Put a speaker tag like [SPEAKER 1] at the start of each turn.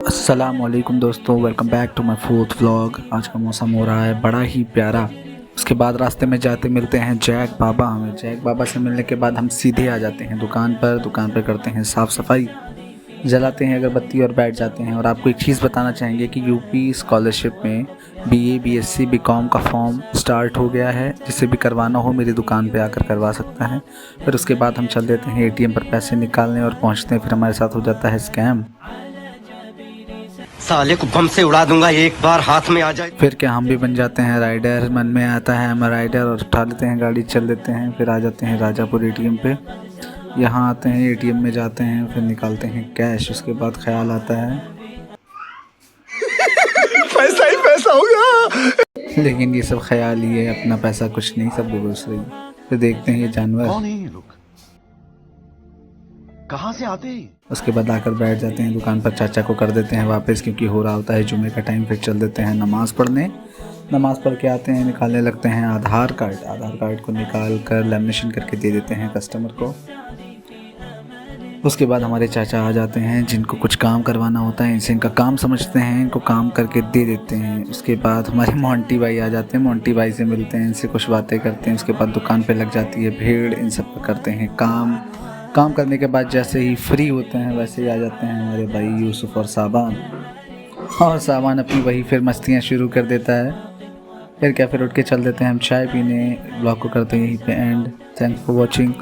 [SPEAKER 1] अस्सलामुअलैकुम दोस्तों, welcome back to my fourth vlog. आज का मौसम हो रहा है बड़ा ही प्यारा। उसके बाद रास्ते में जाते मिलते हैं जैक बाबा। हमें जैक बाबा से मिलने के बाद हम सीधे आ जाते हैं दुकान पर करते हैं साफ़ सफाई, जलाते हैं अगरबत्ती और बैठ जाते हैं। और आपको एक चीज़ बताना चाहेंगे कि यूपी स्कॉलरशिप में बीए, बीएससी, बीकॉम का फॉर्म स्टार्ट हो गया है। जिसे भी करवाना हो मेरी दुकान पे आकर करवा सकता है। फिर उसके बाद हम चल देते हैं एटीएम पर पैसे निकालने और पहुंचते हैं। फिर हमारे साथ हो जाता है स्कैम।
[SPEAKER 2] साले को बम से उड़ा दूंगा एक बार हाथ में आ जाए।
[SPEAKER 1] फिर क्या हम भी बन जाते हैं राइडर। मन में आता है हम राइडर और उठा लेते हैं गाड़ी, चल देते हैं। फिर आ जाते हैं राजापुर एटीएम पे। यहाँ आते हैं, एटीएम में जाते हैं, फिर निकालते हैं कैश। उसके बाद ख्याल आता है
[SPEAKER 2] पैसा ही पैसा होगा।
[SPEAKER 1] लेकिन ये सब ख्याल ही है, अपना पैसा कुछ नहीं, सब बेबस रही। फिर देखते हैं ये जानवर
[SPEAKER 2] कौन है ये लोग, कहाँ से आते हैं?
[SPEAKER 1] उसके बाद आकर बैठ जाते हैं दुकान पर। चाचा को कर देते हैं वापस, क्योंकि हो रहा होता है जुमे का टाइम। फिर चल देते हैं नमाज़ पढ़ने। नमाज़ पढ़ के आते हैं, निकालने लगते हैं आधार कार्ड। आधार कार्ड को निकाल कर लेमिनेशन करके दे देते हैं कस्टमर को। उसके बाद हमारे चाचा आ जाते हैं, जिनको कुछ काम करवाना होता है। इनसे इनका काम समझते हैं, इनको काम करके दे देते हैं। उसके बाद हमारे मोंटी भाई आ जाते हैं। मोंटी भाई से मिलते हैं, इनसे कुछ बातें करते हैं। उसके बाद दुकान पे लग जाती है भीड़। इन सब का करते हैं काम करने के बाद जैसे ही फ्री होते हैं वैसे ही आ जाते हैं हमारे भाई यूसुफ और साबान। और साबान अपनी वही फिर मस्तियाँ शुरू कर देता है। फिर उठ के चल देते हैं हम चाय पीने। ब्लॉग को करते हैं यहीं पे एंड। Thanks for watching.